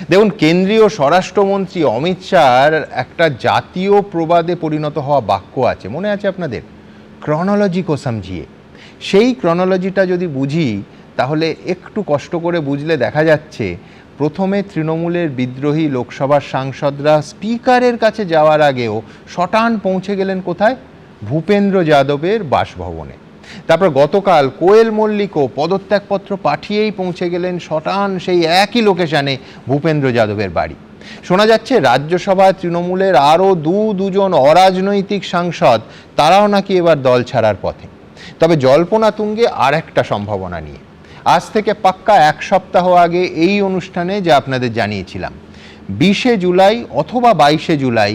দেখুন, কেন্দ্রীয় স্বরাষ্ট্রমন্ত্রী অমিত শাহর একটা জাতীয় প্রবাদে পরিণত হওয়া বাক্য আছে, মনে আছে আপনাদের? ক্রনোলজি কো সমঝিয়ে। সেই ক্রনোলজিটা যদি বুঝি তাহলে একটু কষ্ট করে বুঝলে দেখা যাচ্ছে প্রথমে তৃণমূলের বিদ্রোহী লোকসভার সাংসদরা স্পিকারের কাছে যাওয়ার আগেও শটান পৌঁছে গেলেন কোথায়? ভূপেন্দ্র যাদবের বাসভবনে। তারপর গতকাল কোয়েল মল্লিকও পদত্যাগপত্র পাঠিয়েই পৌঁছে গেলেন শটান সেই একই লোকেশানে ভূপেন্দ্র যাদবের বাড়ি। শোনা যাচ্ছে রাজ্যসভায় তৃণমূলের আরও দুজন অরাজনৈতিক সাংসদ, তারাও নাকি এবার দল ছাড়ার পথে। তবে জল্পনা তুঙ্গে আর একটা সম্ভাবনা নিয়ে। আজ থেকে পাক্কা এক সপ্তাহ আগে এই অনুষ্ঠানে যা আপনাদের জানিয়েছিলাম, 20শে জুলাই অথবা 22শে জুলাই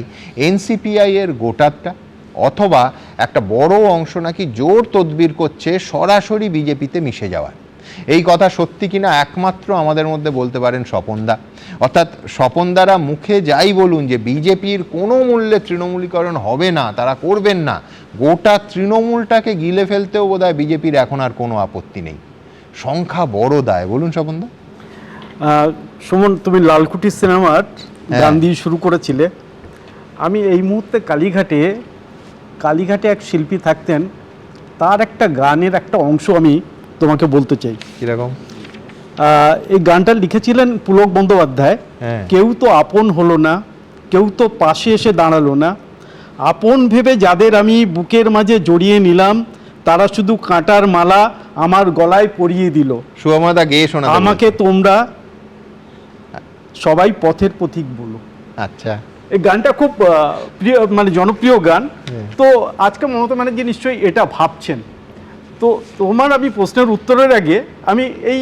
এনসিপিআই এর গোটাটা অথবা একটা বড় অংশ নাকি জোর তদবির করছে সরাসরি বিজেপিতে মিশে যাওয়ার। এই কথা সত্যি কিনা একমাত্র আমাদের মধ্যে বলতে পারেন স্বপনদা। অর্থাৎ স্বপনদারা মুখে যাই বলুন যে বিজেপির কোনো মূল্যে তৃণমূলীকরণ হবে না, তারা করবেন না, গোটা তৃণমূলটাকে গিলে ফেলতেও বোধহয় বিজেপির এখন আর কোনো আপত্তি নেই। সংখ্যা বড় দায়, বলুন স্বপনদা। সুমন, তুমি লালকুঠি সিনেমার গান দিয়ে শুরু করেছিলে। আমি এই মুহূর্তে কালীঘাটে এক শিল্পী থাকতেন, তার একটা গানের একটা অংশ আমি তোমাকে বলতে চাই। কিরকম? এই গানটা লিখেছিলেন পুলক বন্দ্যোপাধ্যায়। কেউ তো আপন হলো না, কেউ তো পাশে এসে দাঁড়ালো না, আপন ভেবে যাদের আমি বুকের মাঝে জড়িয়ে নিলাম, তারা শুধু কাঁটার মালা আমার গলায় পরিয়ে দিল। সুমাদা গেয়ে শোনা আমাকে তোমরা সবাই পথের পথিক বলো। আচ্ছা, এই গানটা খুব প্রিয়, মানে জনপ্রিয় গান। তো আজকে মমতা ব্যানার্জি নিশ্চয়ই এটা ভাবছেন। তো তোমার আমি প্রশ্নের উত্তরের আগে আমি এই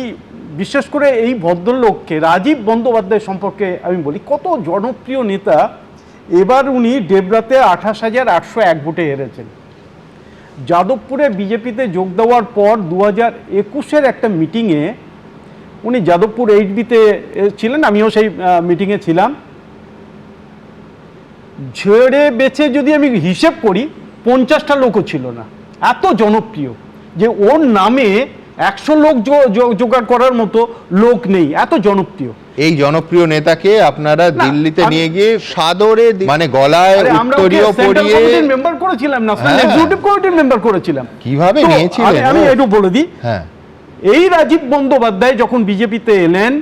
বিশেষ করে এই ভদ্রলোককে, রাজীব বন্দ্যোপাধ্যায় সম্পর্কে আমি বলি, কত জনপ্রিয় নেতা। এবার উনি ডেবরাতে 28,801 ভোটে হেরেছেন। যাদবপুরে বিজেপিতে যোগ দেওয়ার পর 2021-এর একটা মিটিংয়ে উনি যাদবপুর এইচবিতে ছিলেন, আমিও সেই মিটিংয়ে ছিলাম। ঝেড়ে বেছে যদি আমি হিসেব করি 50টা লোকও ছিল না, এত জনপ্রিয় যে ওর নামে 100 লোক জোগাড় করার মতো লোক নেই, এত জনপ্রিয়। এই জনপ্রিয় নেতাকে আপনারা দিল্লিতে নিয়ে গিয়ে সাদরে, মানে গলায় উত্তরীয় পরিয়ে মেম্বার করেছিলাম, ন্যাশনাল এক্সিকিউটিভ কমিটির মেম্বার করেছিলাম। কিভাবে নিয়েছিলেন আমি একটু বলে দিই। হ্যাঁ, এই রাজীব বন্দ্যোপাধ্যায় যখন বিজেপিতে এলেন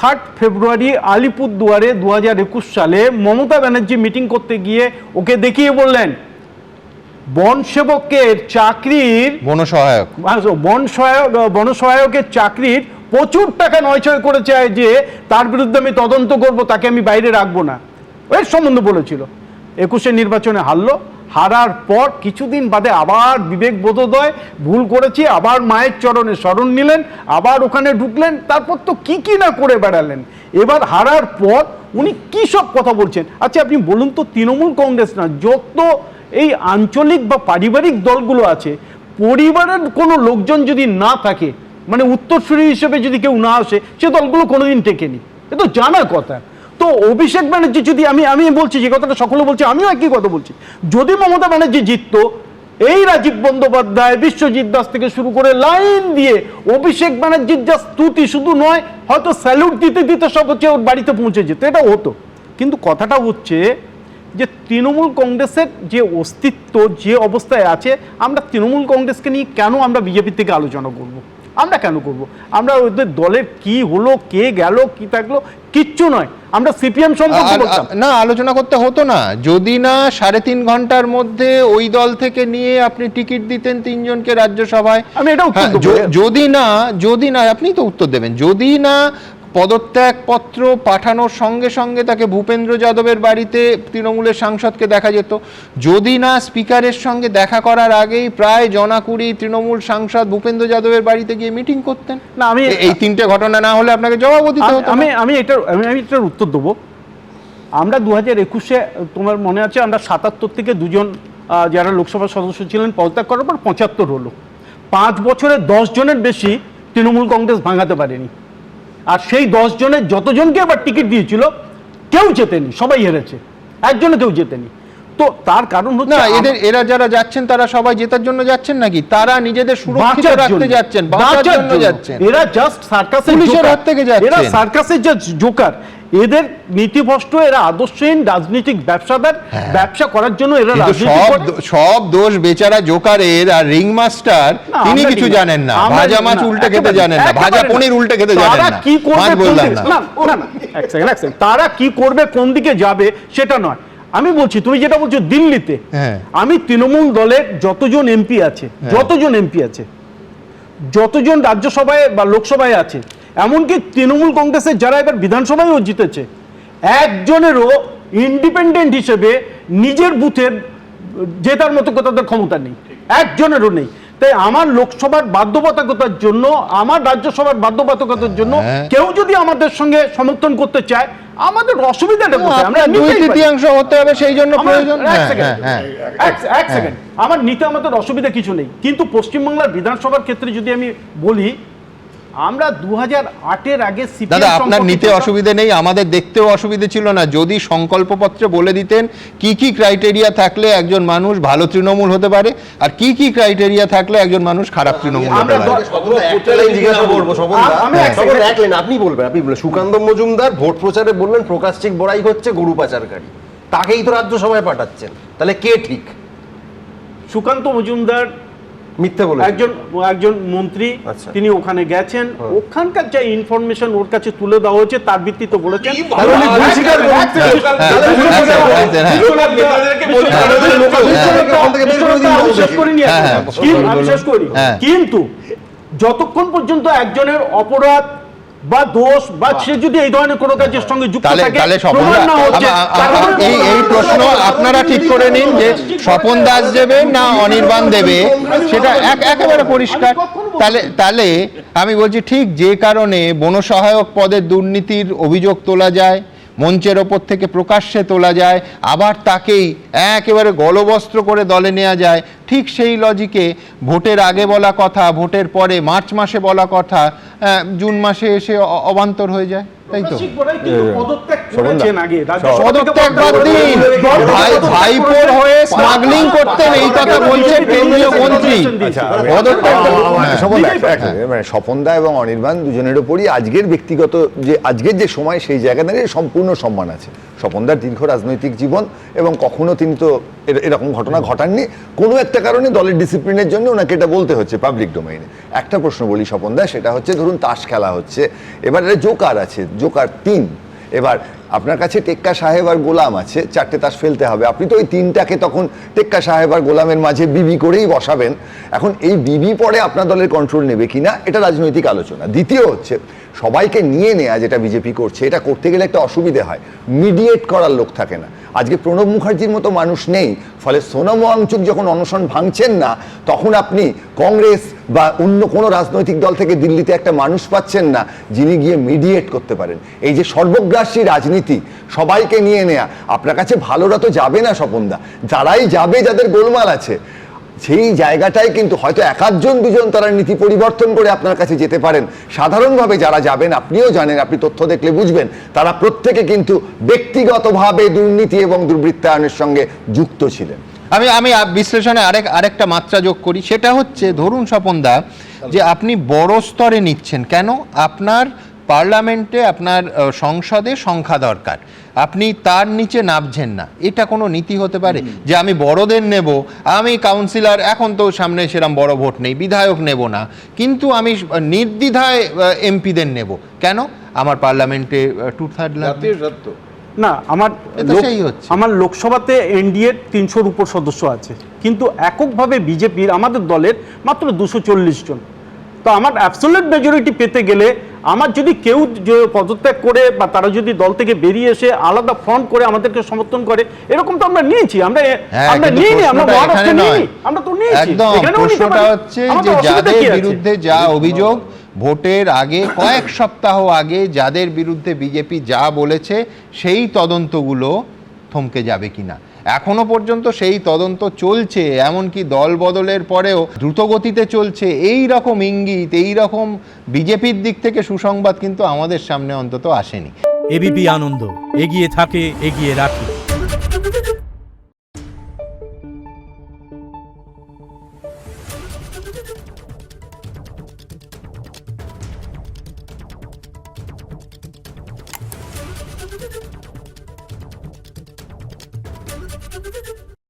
3 ফেব্রুয়ারি আলিপুরদুয়ারে 2021 সালে মমতা ব্যানার্জি মিটিং করতে গিয়ে ওকে দেখিয়ে বললেন বন সেবকের চাকরির বনসহায়কের চাকরির প্রচুর টাকা নয়ছয় করেছে, যে তার বিরুদ্ধে আমি তদন্ত করব, তাকে আমি বাইরে রাখবো না, এর সম্বন্ধে বলেছিল। 21-এর নির্বাচনে হারার পর কিছুদিন বাদে আবার বিবেক বোধোদয়, ভুল করেছি, আবার মায়ের চরণে শরণ নিলেন, আবার ওখানে ঢুকলেন, তারপর তো কি না করে বেড়ালেন। এবার হারার পর উনি কি সব কথা বলছেন। আচ্ছা আপনি বলুন তো, তৃণমূল কংগ্রেস না, যত এই আঞ্চলিক বা পারিবারিক দলগুলো আছে, পরিবারের কোনো লোকজন যদি না থাকে, মানে উত্তরসূরি হিসেবে যদি কেউ না আসে, সে দলগুলো কোনোদিন টেকেনি, এ তো জানা কথা। তো অভিষেক ব্যানার্জি যদি, আমি বলছি যে কথাটা সকলে বলছি, আমিও একই কথা বলছি, যদি মমতা ব্যানার্জি জিততো, এই রাজীব বন্দ্যোপাধ্যায়, বিশ্বজিৎ দাস থেকে শুরু করে লাইন দিয়ে অভিষেক ব্যানার্জির যা স্তুতি, শুধু নয় হয়তো স্যালুট দিতে দিতে সব হচ্ছে ওর বাড়িতে পৌঁছে যেত, এটা হতো। কিন্তু কথাটা হচ্ছে যে তৃণমূল কংগ্রেসের যে অস্তিত্ব যে অবস্থায় আছে, আমরা তৃণমূল কংগ্রেসকে নিয়ে কেন আমরা বিজেপি থেকে আলোচনা করব? আমরা কেন করব? আমরা ওদের দলের কি হলো, কে গেল, কি থাকলো, কিচ্ছু নয়। আমরা সিপিএম সম্পর্কে না আলোচনা করতে হতো না যদি না 3.5 ঘন্টার মধ্যে ওই দল থেকে নিয়ে আপনি টিকিট দিতেন 3 জনকে রাজ্যসভায়। আমি এটা উত্তর দেব। যদি না আপনি তো উত্তর দেবেন, যদি না পদত্যাগপত্র পাঠানোর সঙ্গে সঙ্গে তাকে ভূপেন্দ্র যাদবের বাড়িতে তৃণমূলের সাংসদকে দেখা যেত, যদি না স্পিকারের সঙ্গে দেখা করার আগেই প্রায় 20 তৃণমূল সাংসদ ভূপেন্দ্র যাদবের বাড়িতে গিয়ে মিটিং করতেন না, আমি এই 3টে ঘটনা না হলে আপনাকে জবাবও দিতে হতো। আমি এটার উত্তর দেবো। আমরা 2021-এ, তোমার মনে আছে, আমরা 77 থেকে 2 জন যারা লোকসভা সদস্য ছিলেন পদত্যাগ করার পর 75 হলো। 5 বছরে 10 জনের বেশি তৃণমূল কংগ্রেস ভাঙাতে পারেনি। আর সেই 10 জনের যতজনকে আবার টিকিট দিয়েছিল কেউ জেতেনি, সবাই হেরেছে, একজনও কেউ জেতেনি। তো তার কারণ হচ্ছে এরা যারা যাচ্ছেন তারা সবাই জেতার জন্য যাচ্ছেন নাকি? তারা নিজেদের সুরক্ষিত রাখতে যাচ্ছেন, বাঁচার জন্য যাচ্ছেন। এরা জাস্ট সার্কাসের পুলিশের হাত থেকে যাচ্ছেন, এরা সার্কাসের যে জোকার। এদের নীতিভ্রষ্ট, এরা আদর্শহীন রাজনৈতিক ব্যবসাদার, ব্যবসা করার জন্য এরা কিন্তু রাজনীতি করে। সব দোষ বেচারা জোকারের, আর রিং মাস্টার তিনি আমরা কিছু ring- জানেন না, আমরা ভাজা ring মাছ না, উল্টে খেতে একেবারে জানেন না, না, ভাজা একেবারে পনির না। উল্টে খেতে তারা জানেন না, কি করবে মাছ কোন বললাম দিকে- না। না, এক সেকেন্ড, তারা কি করবে কোন দিকে যাবে সেটা নয়। আমি বলছি, তুমি যেটা বলছো দিল্লিতে, হ্যাঁ। আমি তৃণমূল দলের যতজন এমপি আছে, যতজন রাজ্যসভায় বা লোকসভায় আছে, এমনকি তৃণমূল কংগ্রেসের যারা এবার বিধানসভায়ও জিতেছে, একজনেরও ইন্ডিপেন্ডেন্ট হিসেবে নিজের বুথের জেতার মতো তাদের ক্ষমতা নেই, একজনেরও নেই। তাই আমার লোকসভার বাধ্যবাধকতার জন্য, আমার রাজ্যসভার বাধ্যবাধকতার জন্য কেউ যদি আমাদের সঙ্গে সমর্থন করতে চায়, আমাদের অসুবিধাটা কোথায়? আমরা আপনার দুই নিতেই পারি। তৃতীয়াংশ হতে হবে, সেই জন্য আমার- প্রয়োজন। এক হ্যাঁ, সেকেন্ড, হ্যাঁ, হ্যাঁ। এক সেকেন্ড, আমার নিতে আমাদের অসুবিধা কিছু নেই, কিন্তু পশ্চিমবাংলার বিধানসভার ক্ষেত্রে যদি আমি বলি, আমরা 2008-এর আগে CPM দাদা, আপনার সম্পর্কিত নিতে অসুবিধে নেই, আমাদের দেখতেও অসুবিধে ছিল না যদি সংকল্পপত্রে বলে দিতেন কি কি ক্রাইটেরিয়া থাকলে একজন মানুষ ভালো তৃণমূল হতে পারে, আর কি কি ক্রাইটেরিয়া থাকলে একজন মানুষ খারাপ তৃণমূল হতে আমরা পারে। একটা লাইন জিজ্ঞাসা করবো স্বপনদা। আমি এক স্বপন, second- এক লাইন আপনি বলবেন। সুকান্ত মজুমদার ভোট প্রচারে বললেন প্রকাশ্যিক বড়াই হচ্ছে গরু পাচারকারী, তাকেই তো রাজ্যসভায় পাঠাচ্ছেন, তাহলে কে ঠিক? সুকান্ত মজুমদার মিথ্যে বলে একজন মন্ত্রী, আচ্ছা। তিনি ওখানে গেছেন, ওখানকার যা ইনফরমেশন ওর কাছে তুলে দেওয়া হয়েছে তার ভিত্তিতে বলেছেন। তাহলে উনি ভুল স্বীকার করুন। কিন্তু যতক্ষণ পর্যন্ত একজনের অপরাধ বা দোষ বা সে যদি এই ধরনের কোনো কাজের সঙ্গে যুক্ত থাকে, তাহলে প্রমাণ না হচ্ছে, এই প্রশ্ন আপনারা ঠিক করে নিন যে স্বপন দাস দেবে না অনির্বাণ দেবে, সেটা একেবারে পরিষ্কার। তাহলে আমি বলছি, ঠিক যে কারণে বনসহায়ক পদের দুর্নীতির অভিযোগ তোলা যায়, মঞ্চের ওপর থেকে প্রকাশ্যে তোলা যায়, আবার তাকেই একেবারে গলবস্ত্র করে দলে নেওয়া যায়, ঠিক সেই লজিকে ভোটের আগে বলা কথা, ভোটের পরে মার্চ মাসে বলা কথা জুন মাসে এসে অবান্তর হয়ে যায়, তাই তো? পদত্যাগ বাদ দিন, ভাইপোর হয়ে স্মাগলিং করতেন এই কথা বলছেন কেন্দ্রীয় মন্ত্রী। পদত্যাগ মানে স্বপনদা এবং অনির্বাণ দুজনের উপরই আজকের ব্যক্তিগত আজকের যে সময়, সেই জায়গা দাঁড়িয়ে সম্পূর্ণ সম্মান আছে। স্বপনদার দীর্ঘ রাজনৈতিক জীবন, এবং কখনো তিনি তো এরকম ঘটনা ঘটাননি, কোনো একটা কারণে দলের ডিসিপ্লিনের জন্য ওনাকে এটা বলতে হচ্ছে পাবলিক ডোমেইনে। একটা প্রশ্ন বলি স্বপনদা, সেটা হচ্ছে ধরুন তাস খেলা হচ্ছে, এবারে জোকার আছে, জোকার 3, এবার আপনার কাছে টেক্কা সাহেব আর গোলাম আছে, 4টে তাস ফেলতে হবে, আপনি তো ওই 3টাকে তখন টেক্কা সাহেব আর গোলামের মাঝে বিবি করেই বসাবেন। এখন এই বিবি পরে আপনার দলের কন্ট্রোল নেবে কিনা, এটা রাজনৈতিক আলোচনা। দ্বিতীয় হচ্ছে, সবাইকে নিয়ে নেয়া যেটা বিজেপি করছে, এটা করতে গেলে একটা অসুবিধে হয়, মিডিয়েট করার লোক থাকে না। আজকে প্রণব মুখার্জির মতো মানুষ নেই, ফলে সোনাম ওয়াংচুক যখন অনশন ভাঙছেন না, তখন আপনি কংগ্রেস বা অন্য কোনো রাজনৈতিক দল থেকে দিল্লিতে একটা মানুষ পাচ্ছেন না যিনি গিয়ে মিডিয়েট করতে পারেন। এই যে সর্বগ্রাসী রাজনীতি, সবাইকে নিয়ে নেয়া, আপনার কাছে ভালোরা তো যাবে না স্বপনদা, যারাই যাবে, যাদের গোলমাল আছে, সেই জায়গাটায় কিন্তু হয়তো 1-2 জন তারা নীতি পরিবর্তন করে আপনার কাছে যেতে পারেন। সাধারণভাবে যারা যাবেন, আপনিও জানেন, আপনি তথ্য দেখলে বুঝবেন, তারা প্রত্যেকে কিন্তু ব্যক্তিগতভাবে দুর্নীতি এবং দুর্বৃত্তায়নের সঙ্গে যুক্ত ছিলেন। আমি বিশ্লেষণে আরেকটা মাত্রা যোগ করি, সেটা হচ্ছে, ধরুন স্বপনদা, যে আপনি বড় স্তরে নিচ্ছেন কেন, আপনার পার্লামেন্টে, আপনার সংসদে সংখ্যা দরকার, আপনি তার নিচে নামছেন না, এটা কোনো নীতি হতে পারে? যে আমি বড়দের নেব, আমি কাউন্সিলর, এখন তো সামনে সেরকম বড় ভোট নেই, বিধায়ক নেব না, কিন্তু আমি নির্দ্বিধায় এমপিদের নেব, কেন? আমার পার্লামেন্টে 2/3 লাগবে। না, সেই হচ্ছে। আমার লোকসভাতে এনডিএর 300-র উপর সদস্য আছে, কিন্তু এককভাবে বিজেপির আমাদের দলের মাত্র 240 জন। তো আমার অ্যাবসলিউট মেজরিটি পেতে গেলে আমার যদি কেউ পদত্যাগ করে বা তারা যদি দল থেকে বেরিয়ে এসে আলাদা ফ্রন্ট করে আমাদেরকে সমর্থন করে, এরকম তো আমরা নিয়েছি, আমরা নিইনি, আমরা মহারাষ্ট্রে নিইনি, আমরা তো নিয়েছি। একদম, প্রশ্নটা হচ্ছে যে যাদের বিরুদ্ধে যা অভিযোগ, ভোটের আগে কয়েক সপ্তাহ আগে যাদের বিরুদ্ধে বিজেপি যা বলেছে, সেই তদন্তগুলো থমকে যাবে কিনা। এখনো পর্যন্ত সেই তদন্ত চলছে, এমনকি দল বদলের পরেও দ্রুতগতিতে চলছে। এই রকম ইঙ্গিত, এই রকম বিজেপির দিক থেকে সুসংবাদ কিন্তু আমাদের সামনে অন্তত আসেনি। এবিপি আনন্দ, এগিয়ে থাকে, এগিয়ে রাখে। Thank you.